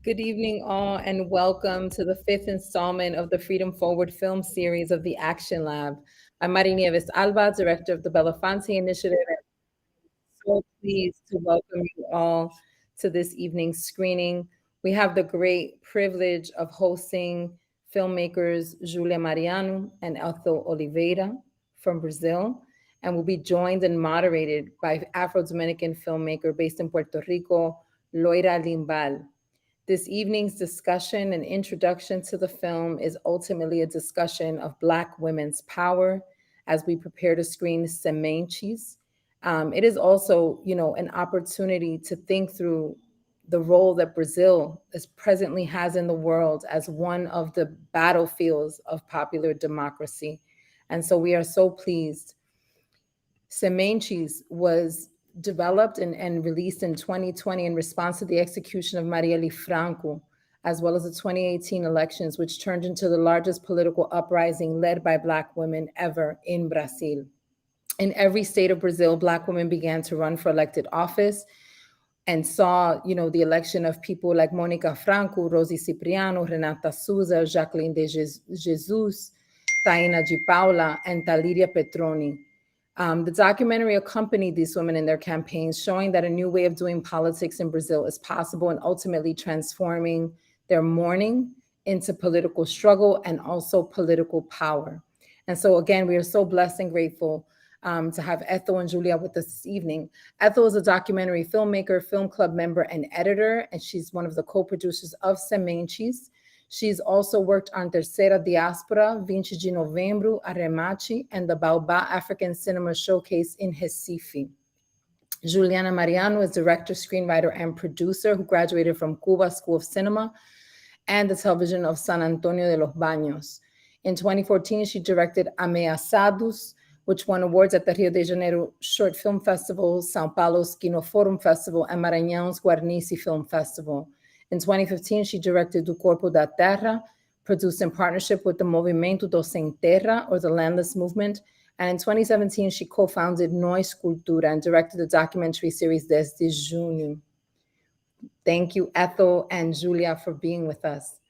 Good evening, all, and welcome to the fifth installment of the Freedom Forward film series of the Action Lab. I'm Marielle Alba, director of the Belafonte Initiative, and I'm so pleased to welcome you all to this evening's screening. We have the great privilege of hosting filmmakers Julia Mariano and Ethel Oliveira from Brazil, and will be joined and moderated by Afro-Dominican filmmaker based in Puerto Rico, Loira Limbal. This evening's discussion and introduction to the film is ultimately a discussion of Black women's power as we prepare to screen Sementes. It is also, an opportunity to think through the role that Brazil is presently has in the world as one of the battlefields of popular democracy. And so we are so pleased. Sementes was developed and released in 2020 in response to the execution of Marielle Franco, as well as the 2018 elections, which turned into the largest political uprising led by Black women ever in Brazil. In every state of Brazil, Black women began to run for elected office and saw, the election of people like Mônica Franco, Rosie Cipriano, Renata Souza, Jaqueline de Jesus, Tainá de Paula, and Talíria Petrone. The documentary accompanied these women in their campaigns, showing that a new way of doing politics in Brazil is possible and ultimately transforming their mourning into political struggle and also political power. And so, again, we are so blessed and grateful to have Ethel and Julia with us this evening. Ethel is a documentary filmmaker, film club member, and editor, and she's one of the co-producers of Sementes. She's also worked on Terceira Diáspora, 20 de Novembro, Arremate, and the Baobá African Cinema Showcase in Recife. Juliana Mariano is director, screenwriter, and producer who graduated from Cuba School of Cinema and the television of San Antonio de los Baños. In 2014, she directed Ameaçados, which won awards at the Rio de Janeiro Short Film Festival, São Paulo's Kino Forum Festival, and Maranhão's Guarnici Film Festival. In 2015, she directed Do Corpo da Terra, produced in partnership with the Movimento do Sem Terra, or the Landless Movement. And in 2017, she co-founded Nós Cultura and directed the documentary series Desde Junho. Thank you, Ethel and Julia, for being with us.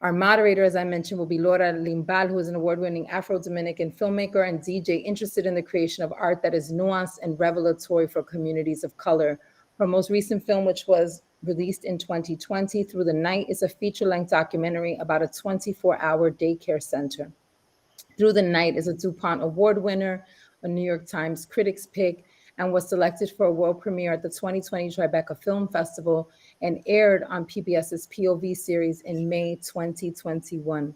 Our moderator, as I mentioned, will be Loira Limbal, who is an award-winning Afro-Dominican filmmaker and DJ interested in the creation of art that is nuanced and revelatory for communities of color. Her most recent film, which was released in 2020, Through the Night, is a feature-length documentary about a 24-hour daycare center. Through the Night is a DuPont Award winner, a New York Times Critics Pick, and was selected for a world premiere at the 2020 Tribeca Film Festival and aired on PBS's POV series in May 2021.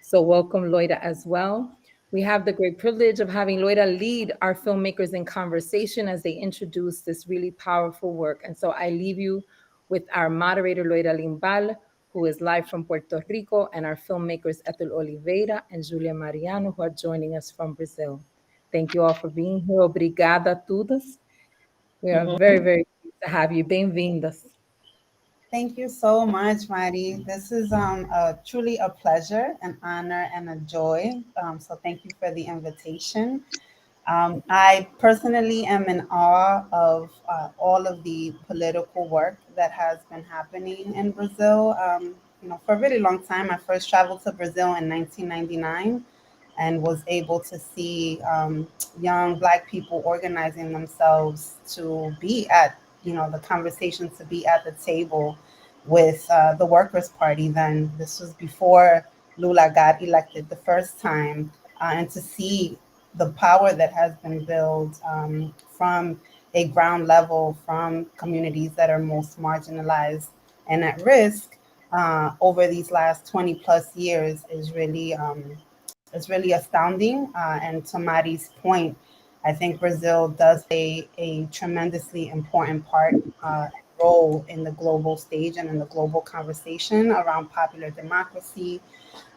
So welcome, Loira, as well. We have the great privilege of having Loira lead our filmmakers in conversation as they introduce this really powerful work. And so I leave you with our moderator, Loira Limbal, who is live from Puerto Rico, and our filmmakers, Ethel Oliveira and Julia Mariano, who are joining us from Brazil. Thank you all for being here. Obrigada a todas. We are very, very pleased to have you. Bem-vindas. Thank you so much, Mari. This is truly a pleasure, an honor, and a joy. So thank you for the invitation. I personally am in awe of all of the political work that has been happening in Brazil. For a really long time, I first traveled to Brazil in 1999 and was able to see young Black people organizing themselves to be at, the conversation, to be at the table with the Workers' Party. Then this was before Lula got elected the first time, and to see the power that has been built from a ground level, from communities that are most marginalized and at risk over these last 20 plus years is really astounding. And to Mari's point, I think Brazil does a tremendously important part role in the global stage and in the global conversation around popular democracy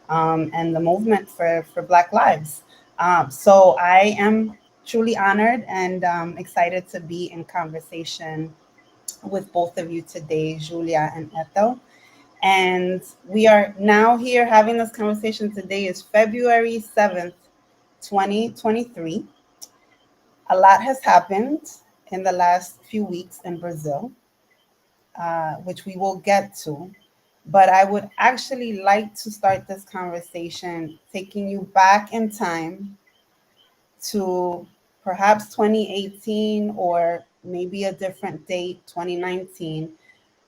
and the movement for Black lives. So I am truly honored and excited to be in conversation with both of you today, Julia and Ethel. And we are now here having this conversation. Today is February 7th, 2023. A lot has happened in the last few weeks in Brazil, which we will get to. But I would actually like to start this conversation taking you back in time to perhaps 2018 or maybe a different date, 2019,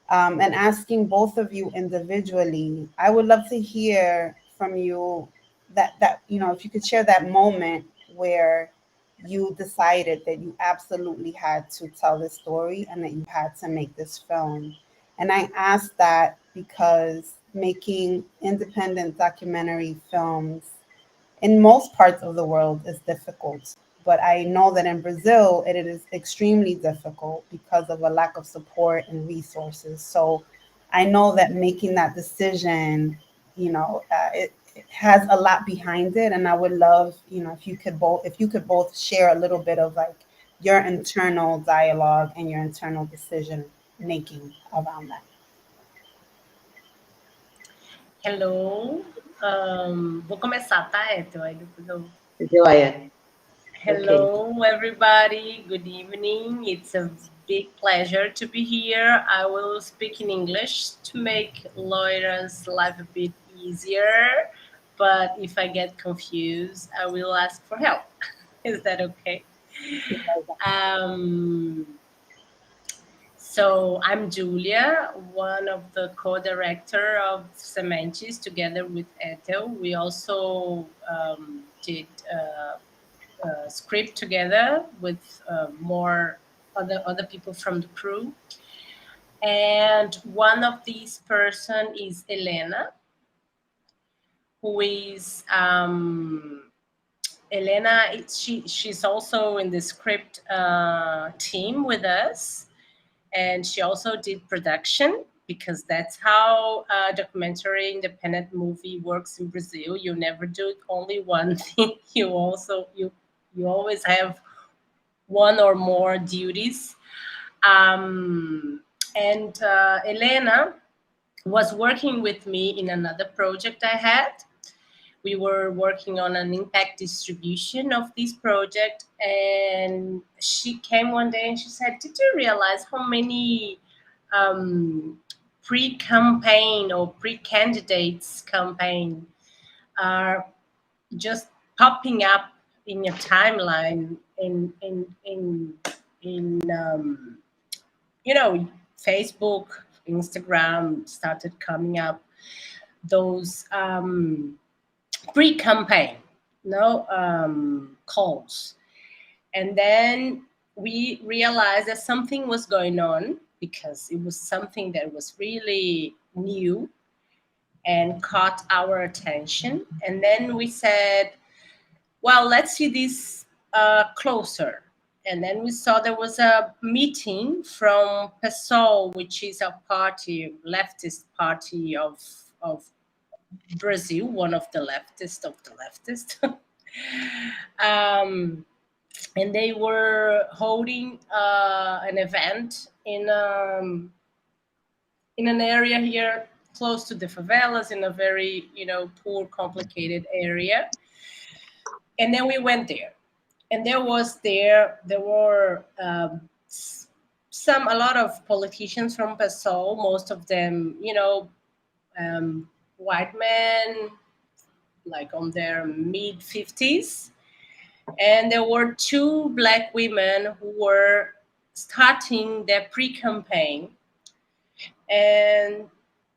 and asking both of you individually. I would love to hear from you that if you could share that moment where you decided that you absolutely had to tell this story and that you had to make this film. And I ask that because making independent documentary films in most parts of the world is difficult. But I know that in Brazil, it is extremely difficult because of a lack of support and resources. So I know that making that decision, it has a lot behind it. And I would love, if you could both share a little bit of like your internal dialogue and your internal decision making around that. Hello. Vou começar, tá, Ethel? Aí depois eu... Joia. Hello, everybody. Good evening. It's a big pleasure to be here. I will speak in English to make Loira's life a bit easier. But if I get confused, I will ask for help. Is that okay? So I'm Julia, one of the co-director of Sementes, together with Ethel. We also did a script together with more other people from the crew. And one of these person is Elena, who is Elena. She's also in the script team with us. And she also did production, because that's how a documentary independent movie works in Brazil. You never do only one thing. You always have one or more duties. And Elena was working with me in another project I had. We were working on an impact distribution of this project, and she came one day and she said, "Did you realize how many pre-campaign or pre-candidates campaign are just popping up in your timeline in Facebook, Instagram started coming up those pre-campaign calls." And then we realized that something was going on, because it was something that was really new and caught our attention. And then we said, well, let's see this closer. And then we saw there was a meeting from PSOL, which is a party, leftist party of Brazil, one of the leftist. And they were holding an event in an area here close to the favelas, in a very poor, complicated area. And then we went there, and there were a lot of politicians from PSOL, most of them white men, like on their mid-50s. And there were two Black women who were starting their pre-campaign. And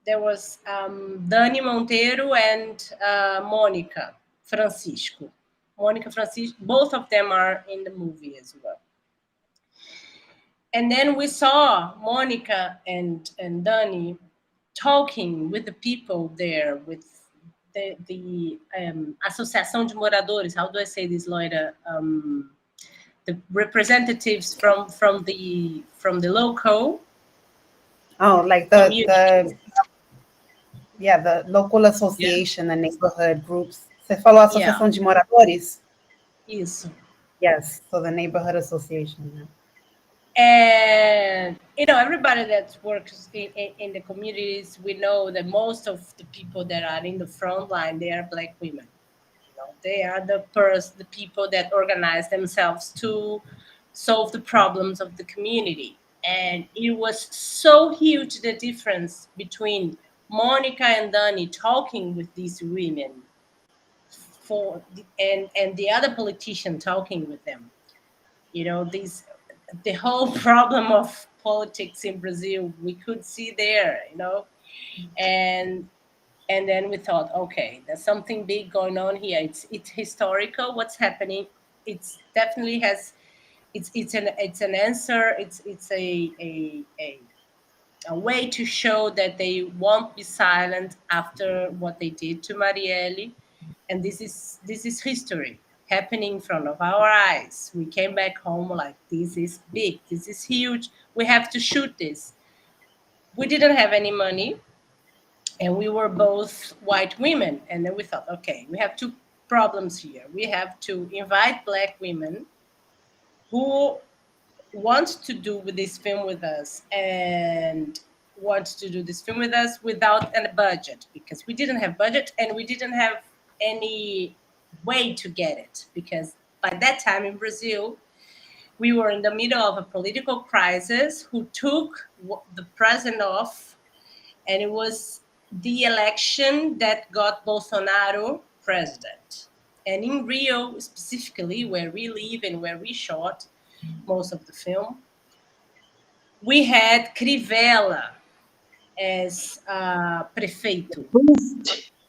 there was Dani Monteiro and Mônica Francisco. Both of them are in the movie as well. And then we saw Mônica and Dani talking with the people there, with the Associação de Moradores. How do I say this, Loira? The representatives from the local. Oh, like the local association, the neighborhood groups. Você falou Associação de Moradores? Isso. Yes, so the neighborhood association. Yeah. And everybody that works in the communities, we know that most of the people that are in the front line, they are Black women. They are the people that organize themselves to solve the problems of the community. And it was so huge, the difference between Monica and Danny talking with these women and the other politician talking with them. The whole problem of politics in Brazil we could see there, and then we thought, okay, there's something big going on here. It's historical. What's happening? It's definitely has. It's an answer. It's a way to show that they won't be silent after what they did to Marielle, and this is history happening in front of our eyes. We came back home like, this is big, this is huge. We have to shoot this. We didn't have any money, and we were both white women, and then we thought, okay, we have two problems here. We have to invite Black women who want to do with this film with us and want to do this film with us without a budget, because we didn't have budget and we didn't have any way to get it, because by that time in Brazil we were in the middle of a political crisis who took the president off, and it was the election that got Bolsonaro president. And in Rio specifically, where we live and where we shot most of the film, we had Crivella as prefeito,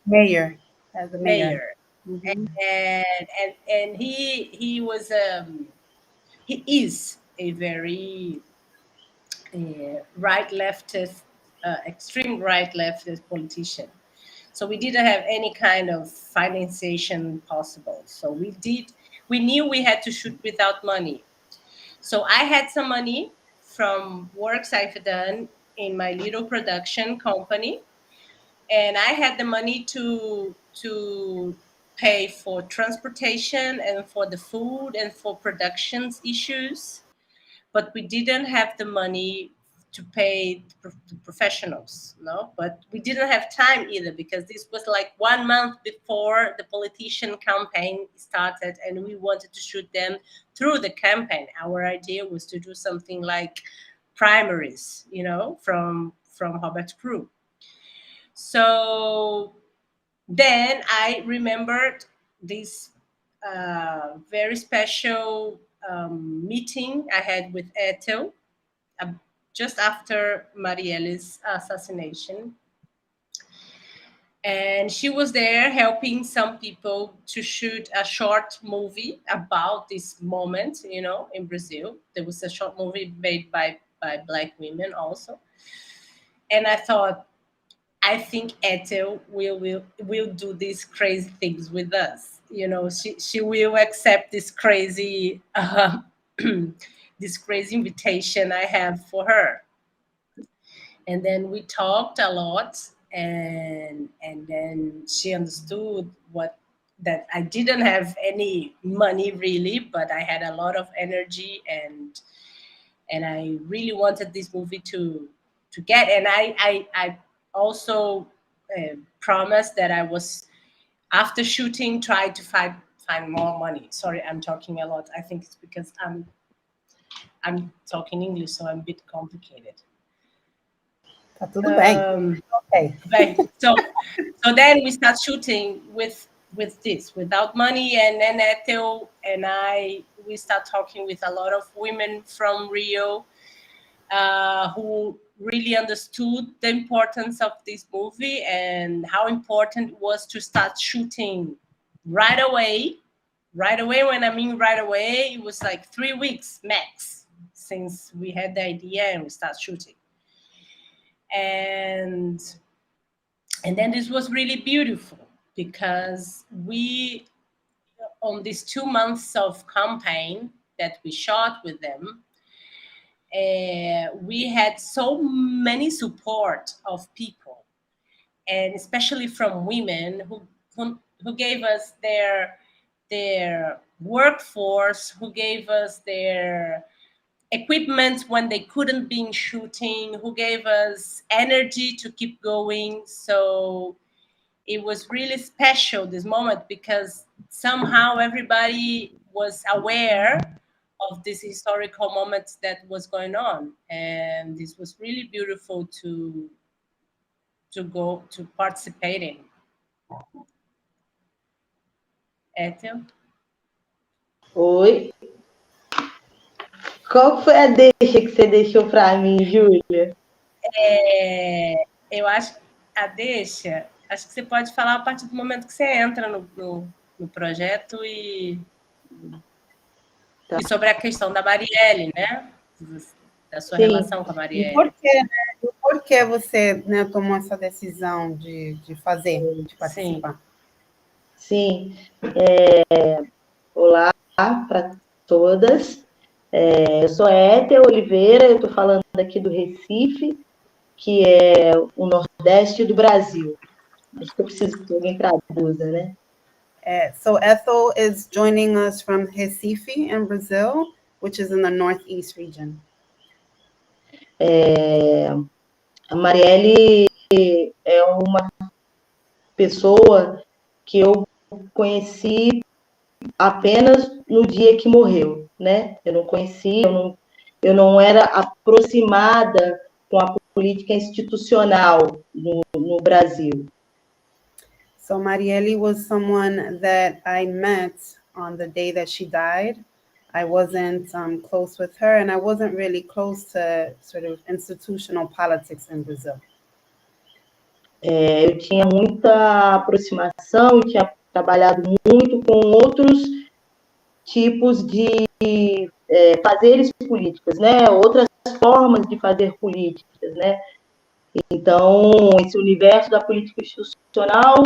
Mayor, as a mayor. mayor, and he was he is a very right leftist, extreme right leftist politician. So we didn't have any kind of financiation possible. So we knew we had to shoot without money. So I had some money from works I've done in my little production company, and I had the money to pay for transportation and for the food and for productions issues, but we didn't have the money to pay the professionals, no. But we didn't have time either, because this was like 1 month before the politician campaign started, and we wanted to shoot them through the campaign. Our idea was to do something like primaries, from Robert Crew. So then I remembered this very special meeting I had with Ethel just after Marielle's assassination. And she was there helping some people to shoot a short movie about this moment, in Brazil. There was a short movie made by Black women also. And I thought, I think Ethel will do these crazy things with us. She will accept this crazy this crazy invitation I have for her. And then we talked a lot, and then she understood that I didn't have any money really, but I had a lot of energy, and I really wanted this movie to get. And I also promised that I was, after shooting, try to find more money. Sorry, I'm talking a lot. I think it's because I'm talking English, so I'm a bit complicated. Tá tudo bem. Okay. Right. So then we start shooting with this, without money, and then Ethel and we start talking with a lot of women from Rio who really understood the importance of this movie and how important it was to start shooting right away. Right away, when I mean right away, it was like 3 weeks max since we had the idea and we start shooting. And then this was really beautiful, because we, on these 2 months of campaign that we shot with them, we had so many support of people, and especially from women who gave us their workforce, who gave us their equipment when they couldn't be in shooting, who gave us energy to keep going. So it was really special, this moment, because somehow everybody was aware of this historical moment that was going on, and this was really beautiful to to participate in. Ethel? Oi. Qual foi a deixa que você deixou para mim, Júlia? Eu acho acho que você pode falar a partir do momento que você entra no projeto e sobre a questão da Marielle, né? Da sua relação com a Marielle. E por que você, né, tomou essa decisão de participar? Sim. Olá para todas. Eu sou Ethel Oliveira, eu estou falando aqui do Recife, que é o Nordeste do Brasil. Acho que eu preciso que alguém traduza, né? So Ethel is joining us from Recife in Brazil, which is in the Northeast region. A Marielle é uma pessoa que eu conheci apenas no dia que morreu, né? Eu não conhecia, eu não era aproximada com a política institucional no Brasil. So Marielle was someone that I met on the day that she died. I wasn't close with her, and I wasn't really close to sort of institutional politics in Brazil. Eu tinha muita aproximação, eu tinha trabalhado muito com outros tipos de fazeres políticos, né? Outras formas de fazer políticas, né? Então, esse universo da política institucional,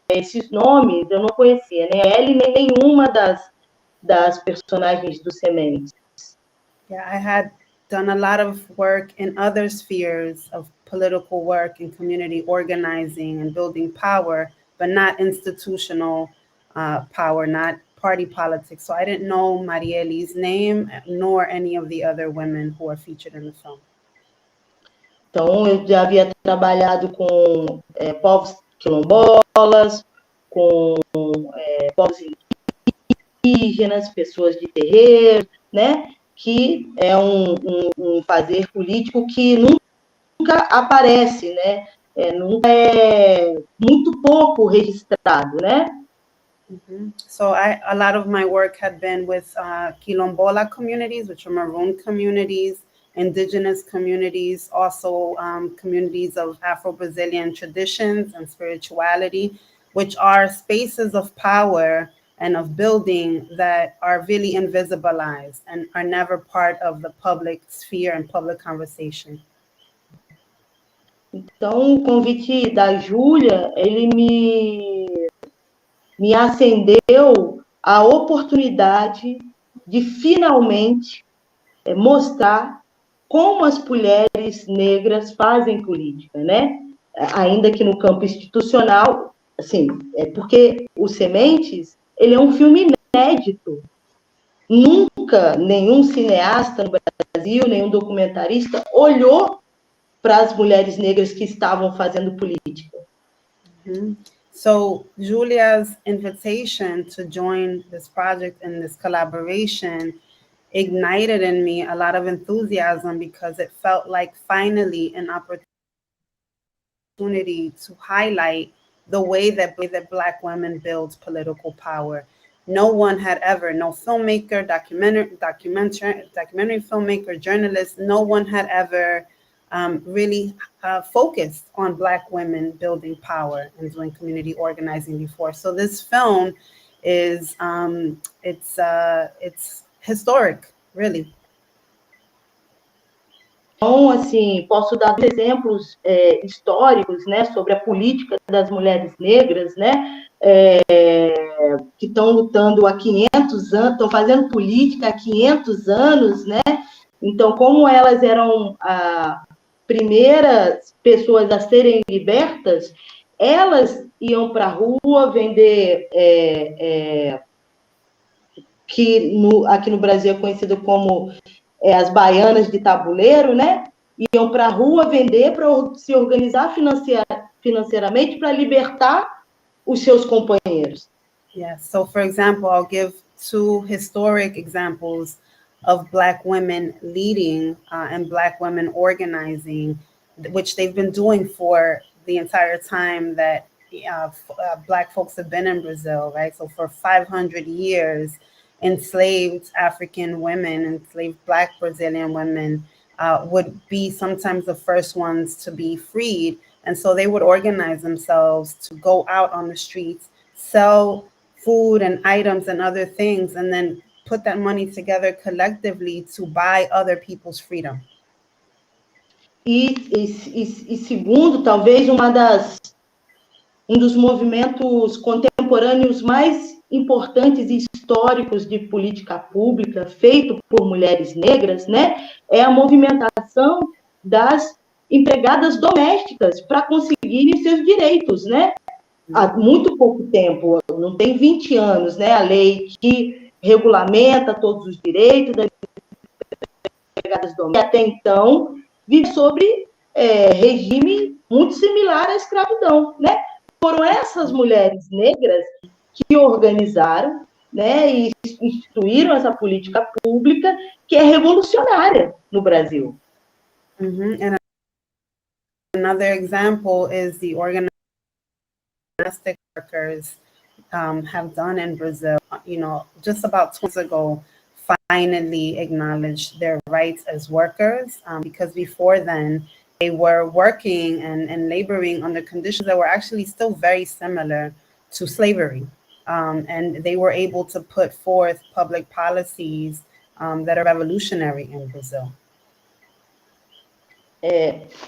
esses nomes eu não conhecia, nem ela nem nenhuma das personagens do Sementes. Yeah, I had done a lot of work in other spheres of political work and community organizing and building power, but not institutional power, not party politics. So I didn't know Marielle's name, nor any of the other women who are featured in the film. Então, eu já havia trabalhado com povos quilombolas, com povos indígenas, pessoas de terreiro, né? Que é um fazer político que nunca aparece, né? Nunca é muito pouco registrado, né? Mm-hmm. So a lot of my work had been with quilombola communities, which are maroon communities, indigenous communities, also communities of Afro-Brazilian traditions and spirituality, which are spaces of power and of building that are really invisibilized and are never part of the public sphere and public conversation. Então, o convite da Júlia, ele me acendeu a oportunidade de finalmente mostrar como as mulheres negras fazem política, né? Ainda que no campo institucional, assim, porque o Sementes, ele é um filme inédito. Nunca nenhum cineasta no Brasil, nenhum documentarista olhou para as mulheres negras que estavam fazendo política. Mm-hmm. So Julia's invitation to join this project and this collaboration ignited in me a lot of enthusiasm because it felt like finally an opportunity to highlight the way that Black women build political power. No one had ever, no filmmaker, documentary filmmaker, journalist, no one had ever really focused on Black women building power and doing community organizing before. So this film is it's historic, really. Então, assim, posso dar exemplos históricos, né, sobre a política das mulheres negras, né, que estão lutando há 500 anos, estão fazendo política há 500 anos, né, então, como elas eram as primeiras pessoas a serem libertas, elas iam para a rua vender, que aqui no Brasil é conhecido como as baianas de tabuleiro, né? Iam para a rua vender para se organizar financeiramente para libertar os seus companheiros. Yeah, so for example, I'll give two historic examples of Black women leading and Black women organizing which they've been doing for the entire time that Black folks have been in Brazil, right? So for 500 years, enslaved African women, enslaved Black Brazilian women would be sometimes the first ones to be freed. And so they would organize themselves to go out on the streets, sell food and items and other things, and then put that money together collectively to buy other people's freedom. E segundo, talvez um dos movimentos contemporâneos mais importantes e históricos de política pública feito por mulheres negras, né, é a movimentação das empregadas domésticas para conseguirem seus direitos, né? Há muito pouco tempo, não tem 20 anos, né, a lei que regulamenta todos os direitos das empregadas domésticas, até então, vive sobre regime muito similar à escravidão, né? Foram essas mulheres negras que organizaram, né, e instituíram essa política pública que é revolucionária no Brasil. And another example is the organized domestic workers have done in Brazil. You know, just about 2 years ago, finally acknowledged their rights as workers, because before then, they were working and laboring under conditions that were actually still very similar to slavery. And they were able to put forth public policies that are revolutionary in Brazil.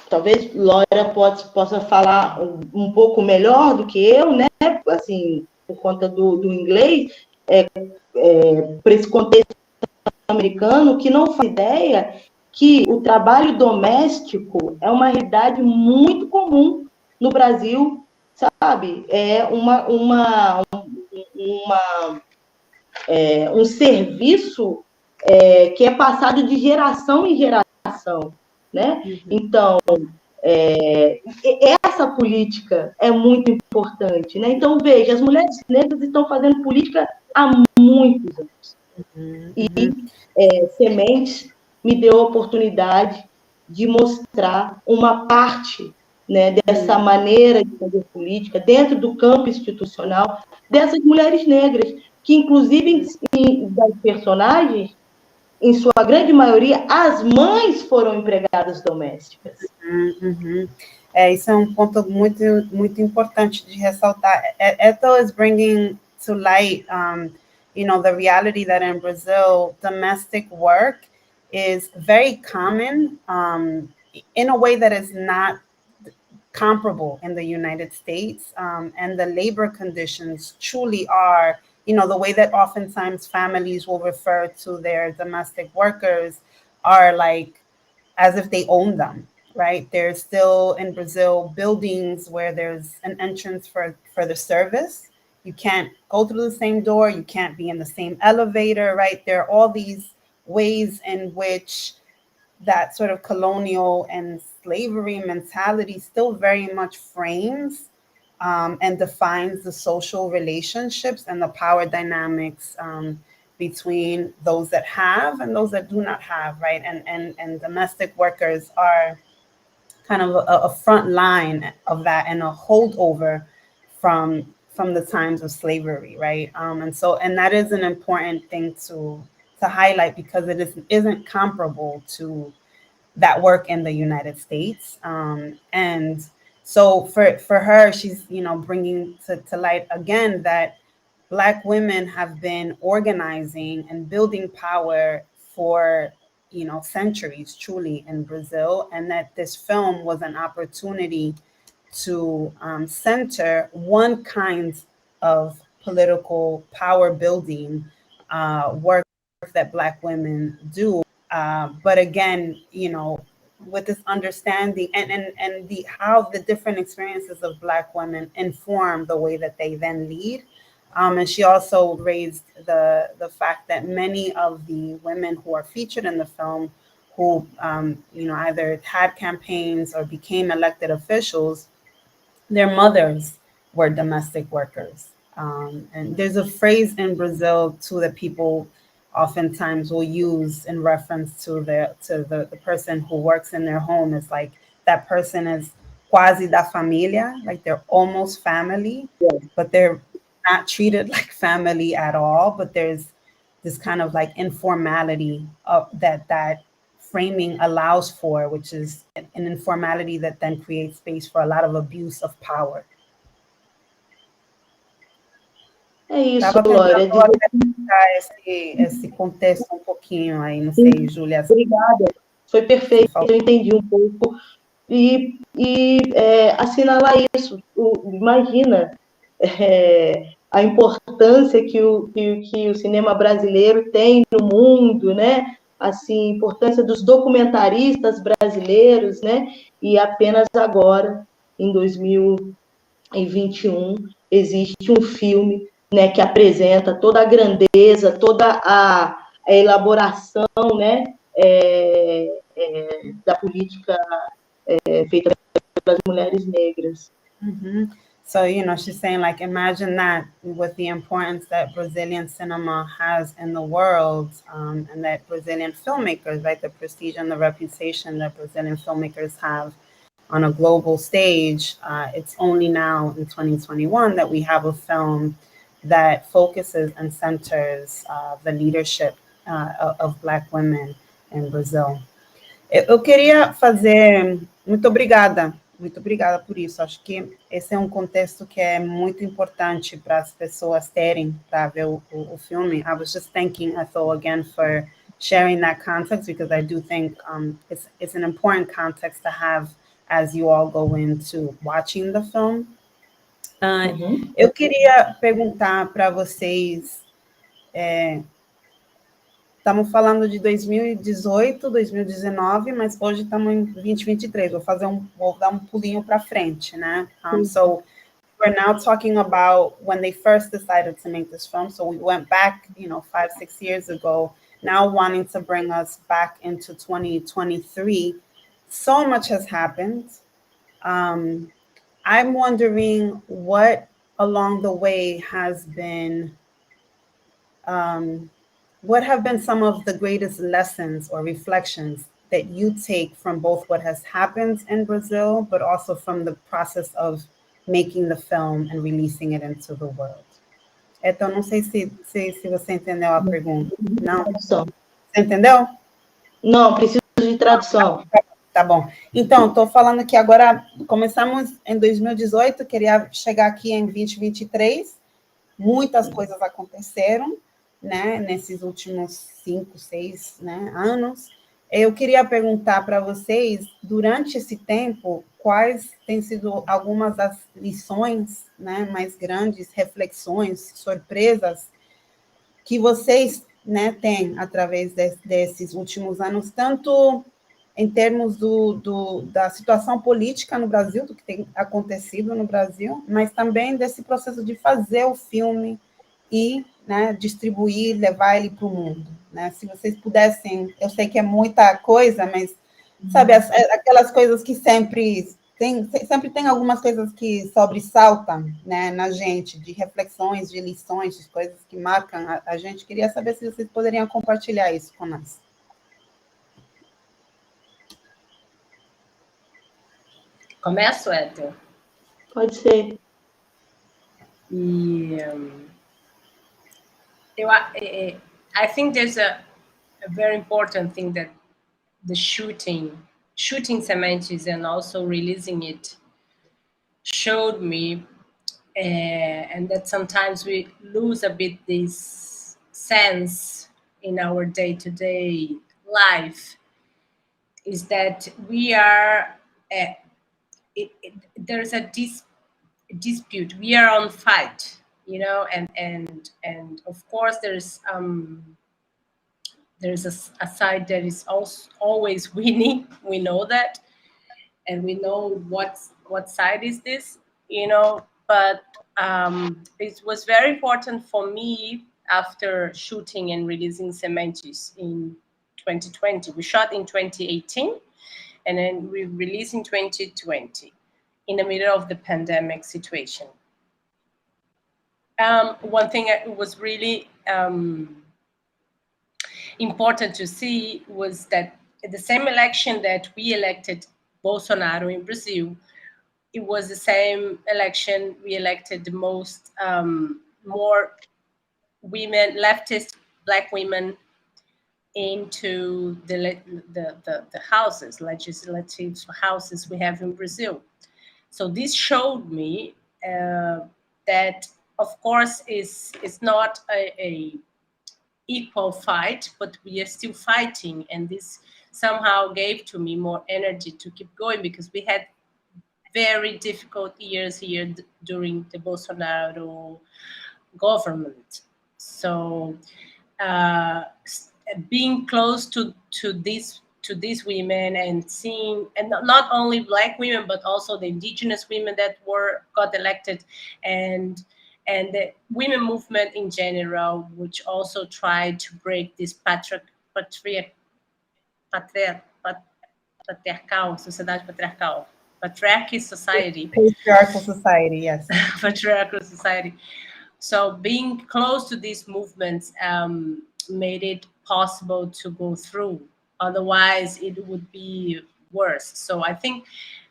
Talvez Laura possa falar pouco melhor do que eu, né? Assim, por conta do inglês, para esse contexto americano, que não faz ideia que o trabalho doméstico é uma realidade muito comum no Brasil, sabe? É um serviço que é passado de geração em geração, né? Então, essa política é muito importante, né? Então, veja, as mulheres negras estão fazendo política há muitos anos. E Sementes me deu a oportunidade de mostrar uma parte, né, dessa maneira de fazer política dentro do campo institucional dessas mulheres negras, que inclusive das personagens, em sua grande maioria, as mães foram empregadas domésticas. Isso é um ponto muito, muito importante de ressaltar. Ethel is bringing to light, you know, the reality that in Brazil, domestic work is very common in a way that is not comparable in the United States. And the labor conditions truly are, you know, the way that oftentimes families will refer to their domestic workers are like as if they own them, right? There's still in Brazil buildings where there's an entrance for the service. You can't go through the same door. You can't be in the same elevator, right? There are all these ways in which that sort of colonial and slavery mentality still very much frames and defines the social relationships and the power dynamics between those that have and those that do not have, right? And domestic workers are kind of a front line of that and a holdover from the times of slavery, right? And that is an important thing to highlight because it isn't comparable to that work in the United States. And so for her, she's, you know, bringing to light again that Black women have been organizing and building power for, you know, centuries truly in Brazil, and that this film was an opportunity to center one kind of political power building work that Black women do. But again, you know, with this understanding and how the different experiences of Black women inform the way that they then lead. And she also raised the fact that many of the women who are featured in the film who, you know, either had campaigns or became elected officials, their mothers were domestic workers. And there's a phrase in Brazil too that people oftentimes will use in reference to the person who works in their home. It's like that person is quasi da familia, like they're almost family, but they're not treated like family at all. But there's this kind of like informality of that framing allows for, which is an informality that then creates space for a lot of abuse of power. É isso, Estava Glória. tentando apresentar esse contexto um pouquinho aí, não sei, Júlia. Obrigada, foi perfeito, eu entendi um pouco. E assinalar isso, imagina a importância que o cinema brasileiro tem no mundo, né? Assim, a importância dos documentaristas brasileiros, né? E apenas agora, em 2021, existe um filme, né, que apresenta toda a grandeza, toda a elaboração, né, da política feita pelas mulheres negras. Mm-hmm. So, she's saying, like, imagine that with the importance that Brazilian cinema has in the world, and that Brazilian filmmakers, right, the prestige and the reputation that Brazilian filmmakers have on a global stage. It's only now in 2021 that we have a film that focuses and centers the leadership of Black women in Brazil. Eu queria fazer... Muito obrigada por isso. Acho que esse é um contexto que é muito importante para as pessoas terem para ver o filme. I was just thanking Ethel again for sharing that context, because I do think it's an important context to have as you all go into watching the film. Eu queria perguntar para vocês, estamos falando de 2018, 2019, mas hoje estamos em 2023, vou dar um pulinho para frente, né? So we're now talking about when they first decided to make this film, so we went back, 5-6 years ago, now wanting to bring us back into 2023. So much has happened. I'm wondering what along the way has been, what have been some of the greatest lessons or reflections that you take from both what has happened in Brazil, but also from the process of making the film and releasing it into the world? Então, não sei se você entendeu a pergunta. Não? Tradução. Você entendeu? Não, preciso de tradução. Tá bom. Então, estou falando que agora começamos em 2018, queria chegar aqui em 2023. Muitas coisas aconteceram, né, nesses últimos 5, 6, né, anos. Eu queria perguntar para vocês, durante esse tempo, quais têm sido algumas das lições, né, mais grandes, reflexões, surpresas que vocês, né, têm através desses últimos anos, tanto em termos da situação política no Brasil, do que tem acontecido no Brasil, mas também desse processo de fazer o filme e, né, distribuir, levar ele para o mundo, né? Se vocês pudessem, eu sei que é muita coisa, mas, sabe, aquelas coisas que sempre tem algumas coisas que sobressaltam, né, na gente, de reflexões, de lições, de coisas que marcam a gente. Queria saber se vocês poderiam compartilhar isso com nós. Começo, Ethel? Pode ser. I think there's a very important thing that the shooting Sementes and also releasing it showed me, and that sometimes we lose a bit this sense in our day-to-day life, is that we are, there's a dispute, we are on fight, and of course there's a side that is also always winning. We know that, and we know what side is this, but it was very important for me after shooting and releasing Sementes in 2020. We shot in 2018, and then we released in 2020, in the middle of the pandemic situation. One thing that was really important to see was that at the same election that we elected Bolsonaro in Brazil. It was the same election. We elected the most, more women, leftist Black women into the houses, legislative houses we have in Brazil. So this showed me that, of course, it's not a equal fight, but we are still fighting. And this somehow gave to me more energy to keep going, because we had very difficult years here during the Bolsonaro government. So being close to these women and seeing, and not only Black women, but also the indigenous women that got elected, and the women movement in general, which also tried to break this patriarchal sociedade patriarchal, patriarchy society. Patriarchal society, yes. Patriarchal society. So being close to these movements made it possible to go through. Otherwise, it would be worse. So I think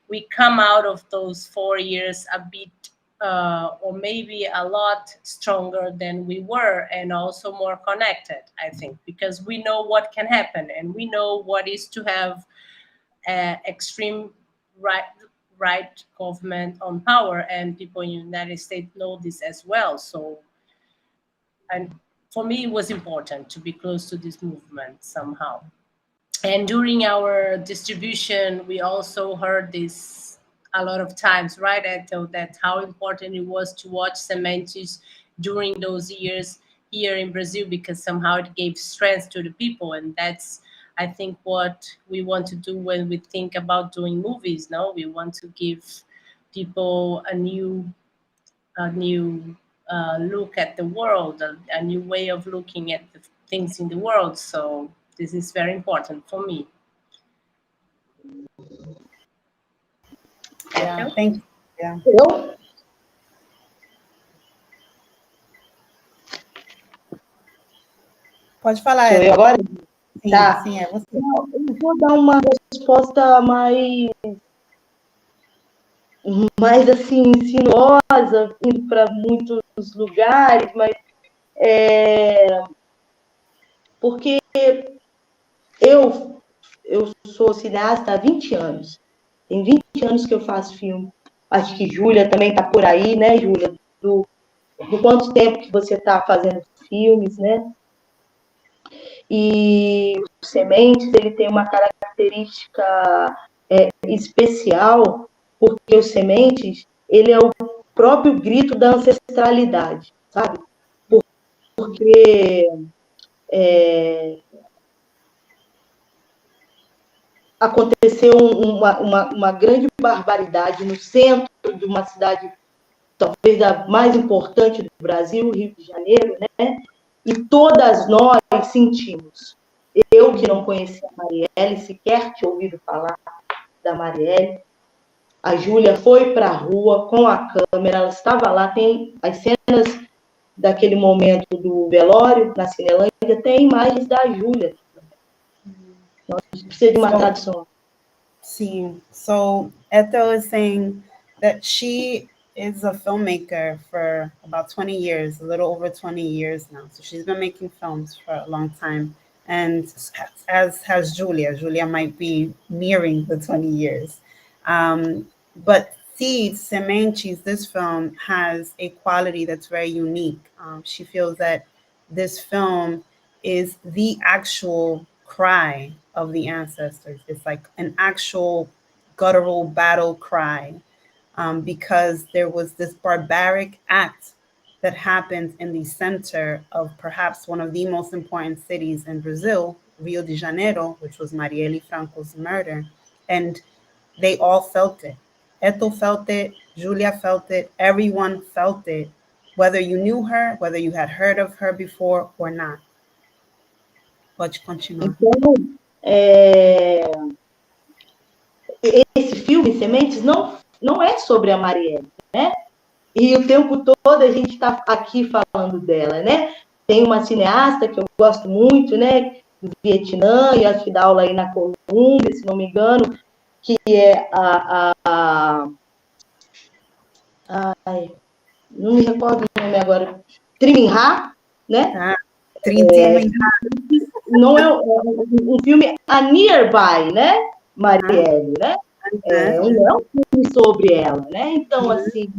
we come out of those 4 years a bit, or maybe a lot stronger than we were, and also more connected, I think, because we know what can happen, and we know what is to have extreme right government on power, and people in the United States know this as well. So, and for me, it was important to be close to this movement somehow. And during our distribution, we also heard this a lot of times, right, Ethel, that how important it was to watch Sementes during those years here in Brazil, because somehow it gave strength to the people. And that's, I think, what we want to do when we think about doing movies. No, we want to give people a new look at the world, a new way of looking at the things in the world. So this is very important for me. Yeah, thank you. Yeah. Pode falar. Sou eu agora? Sim, Tá. sim, é você. Eu vou dar uma resposta mais assim, sinuosa, indo para muitos lugares, mas porque eu sou cineasta há 20 anos. Tem 20 anos que eu faço filme. Acho que Júlia também está por aí, né, Júlia? Do quanto tempo que você está fazendo filmes, né? E o Sementes, ele tem uma característica especial, porque o Sementes, ele é o próprio grito da ancestralidade, sabe? Porque aconteceu uma grande barbaridade no centro de uma cidade, talvez a mais importante do Brasil, Rio de Janeiro, né? E todas nós sentimos. Eu, que não conhecia a Marielle, sequer tinha ouvido falar da Marielle, a Júlia foi para a rua com a câmera, ela estava lá, tem as cenas daquele momento do velório na Cinelândia, tem imagens da Júlia. Então, a gente precisa de uma tradução. Sim. So, Ethel is saying that she is a filmmaker for about 20 years, a little over 20 years now. So she's been making films for a long time. And as has Julia. Julia might be nearing the 20 years. But Seeds, Sementes, this film has a quality that's very unique. She feels that this film is the actual cry of the ancestors. It's like an actual guttural battle cry, because there was this barbaric act that happened in the center of perhaps one of the most important cities in Brazil, Rio de Janeiro, which was Marielle Franco's murder. And they all felt it. Ethel felt it, Julia felt it, everyone felt it, whether you knew her, whether you had heard of her before or not. Pode continuar. Então, esse filme, Sementes, não é sobre a Marielle, né? E o tempo todo a gente está aqui falando dela, né? Tem uma cineasta que eu gosto muito, né? Do Vietnã, e acho que dá aula aí na Colômbia, se não me engano, que é não me recordo o nome agora, Triminha, né? Não é um filme A Nearby, né, Marielle, né? Não é um filme sobre ela, né? Então, assim,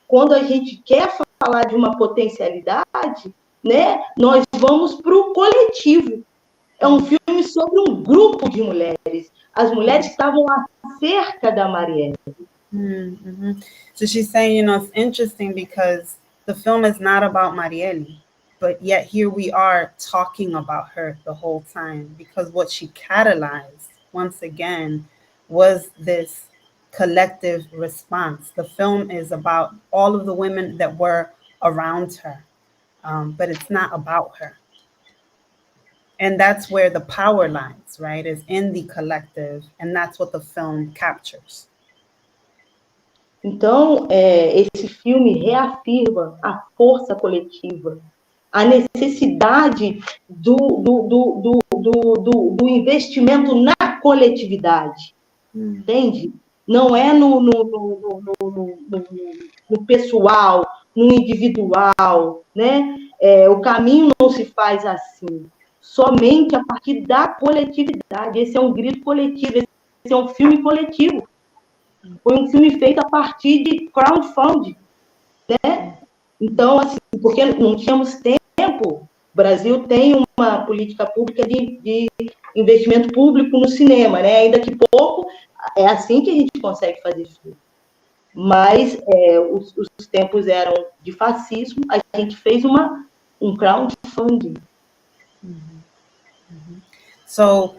quando a gente quer falar de uma potencialidade, né, nós vamos para o coletivo. É um filme sobre um grupo de mulheres. As mulheres que estavam acerca da Marielle. So she's saying, it's interesting because the film is not about Marielle, but yet here we are talking about her the whole time, because what she catalyzed, once again, was this collective response. The film is about all of the women that were around her, but it's not about her. And that's where the power lies, right, is in the collective, and that's what the film captures. Então, esse filme reafirma a força coletiva, a necessidade do investimento na coletividade, entende? Não é no pessoal, no individual, né? O caminho não se faz assim, somente a partir da coletividade. Esse é um grito coletivo, esse é um filme coletivo. Foi um filme feito a partir de crowdfunding, né? Então, assim, porque não tínhamos tempo, o Brasil tem uma política pública de investimento público no cinema, né? Ainda que pouco, é assim que a gente consegue fazer filme. Mas os tempos eram de fascismo, a gente fez um crowdfunding. So,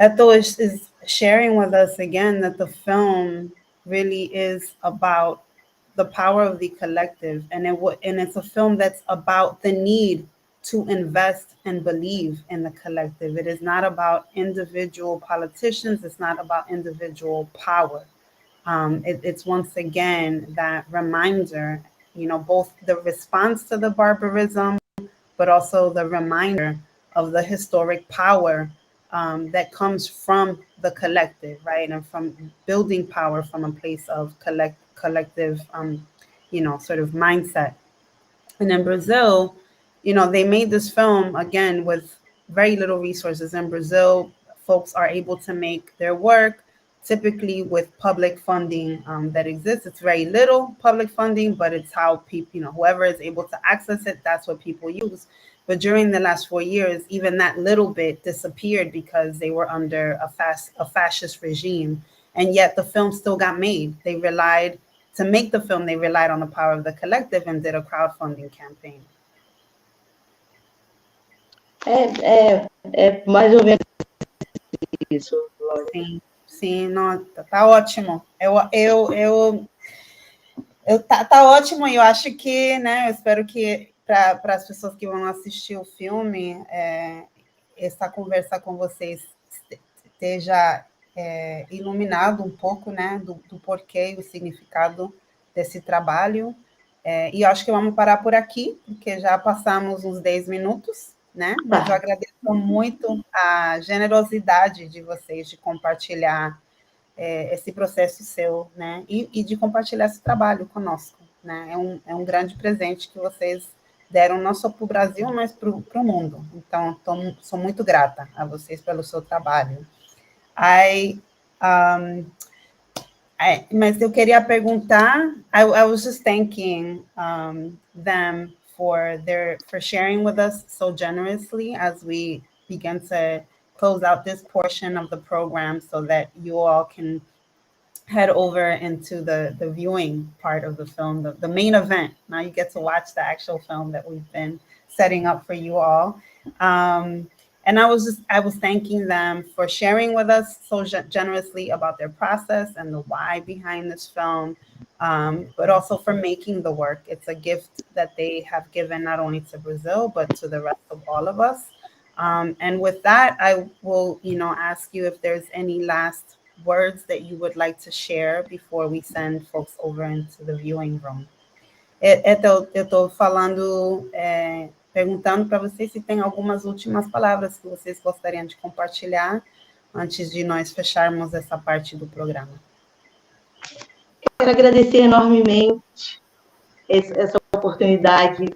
Ethel is sharing with us again that the film really is about the power of the collective, and it's a film that's about the need to invest and believe in the collective. It is not about individual politicians. It's not about individual power. It's once again that reminder, both the response to the barbarism, but also the reminder of the historic power that comes from the collective, right? And from building power from a place of collective, sort of mindset. And in Brazil, they made this film, again, with very little resources. In Brazil, folks are able to make their work typically with public funding that exists. It's very little public funding, but it's how people, whoever is able to access it, that's what people use. But during the last 4 years, even that little bit disappeared because they were under a fascist regime. And yet the film still got made. To make the film, they relied on the power of the collective and did a crowdfunding campaign. É mais ou menos isso. Sim, não, tá ótimo. Tá ótimo, e eu acho que, né, eu espero que para as pessoas que vão assistir o filme, essa conversa com vocês esteja iluminado um pouco, né, do porquê e o significado desse trabalho. E eu acho que vamos parar por aqui, porque já passamos uns 10 minutos, né? Mas eu agradeço muito a generosidade de vocês de compartilhar esse processo seu, né? E de compartilhar esse trabalho conosco, né? É um grande presente que vocês deram não só para o Brasil, mas para o mundo. Então, sou muito grata a vocês pelo seu trabalho. Mas eu queria perguntar, I was just thanking them for sharing with us so generously as we begin to close out this portion of the program so that you all can head over into the viewing part of the film, the main event. Now you get to watch the actual film that we've been setting up for you all. And I was thanking them for sharing with us so generously about their process and the why behind this film, but also for making the work. It's a gift that they have given not only to Brazil, but to the rest of all of us. And with that, I will, ask you if there's any last words that you would like to share before we send folks over into the viewing room. Eu estou falando, perguntando para vocês se tem algumas últimas palavras que vocês gostariam de compartilhar antes de nós fecharmos essa parte do programa? Quero agradecer enormemente essa oportunidade.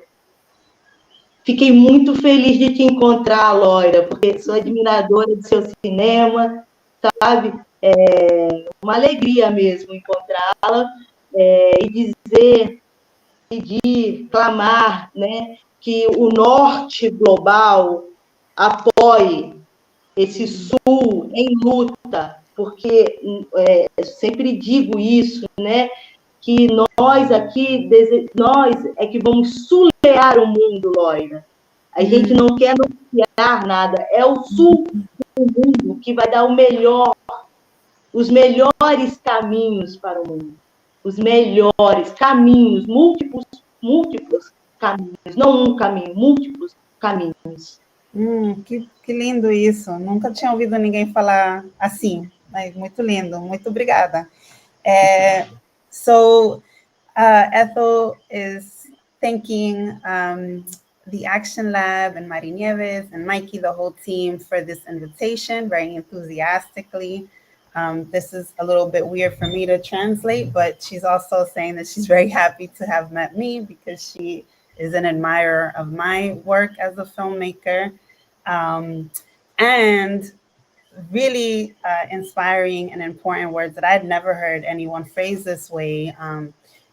Fiquei muito feliz de te encontrar, Loira, porque sou admiradora do seu cinema, sabe? É uma alegria mesmo encontrá-la e dizer, pedir, clamar, né, que o norte global apoie esse sul em luta, porque sempre digo isso, né, que nós aqui, nós é que vamos sulear o mundo, Loira. A gente não quer anunciar nada, é o sul do mundo que vai dar o melhor, os melhores caminhos para o mundo. Os melhores caminhos, múltiplos caminhos, não um caminho, múltiplos caminhos. Que lindo isso. Nunca tinha ouvido ninguém falar assim, mas muito lindo. Muito obrigada. So Ethel is thanking the Action Lab and Mari Nieves and Mikey, the whole team, for this invitation, very enthusiastically. This is a little bit weird for me to translate, but she's also saying that she's very happy to have met me because she is an admirer of my work as a filmmaker. And really inspiring and important words that I'd never heard anyone phrase this way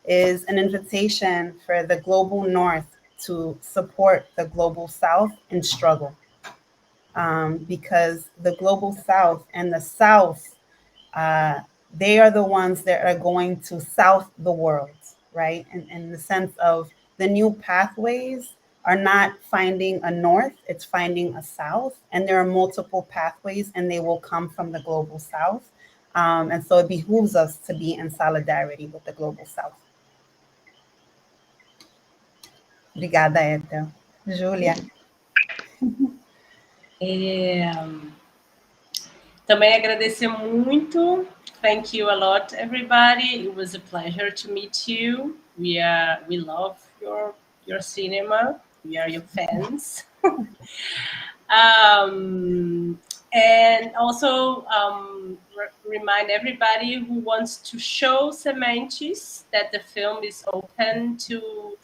is an invitation for the global North to support the global South in struggle. Because the global South and the South, they are the ones that are going to south the world, right? In the sense of the new pathways are not finding a north, it's finding a south. And there are multiple pathways and they will come from the global South. And so it behooves us to be in solidarity with the global South. Obrigada, Ethel. Júlia. Também agradecer muito. Thank you a lot, everybody. It was a pleasure to meet you. We love your cinema. We are your fans. And also remind everybody who wants to show Sementes that the film is open to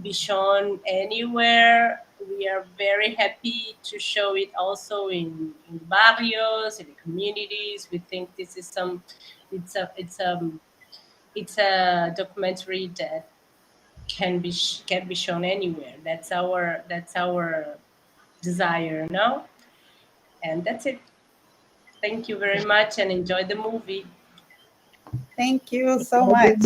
be shown anywhere. We are very happy to show it also in barrios, in the communities. We think this is it's a documentary that can be shown anywhere. That's our desire, no? And that's it. Thank you very much and enjoy the movie. Thank you so much.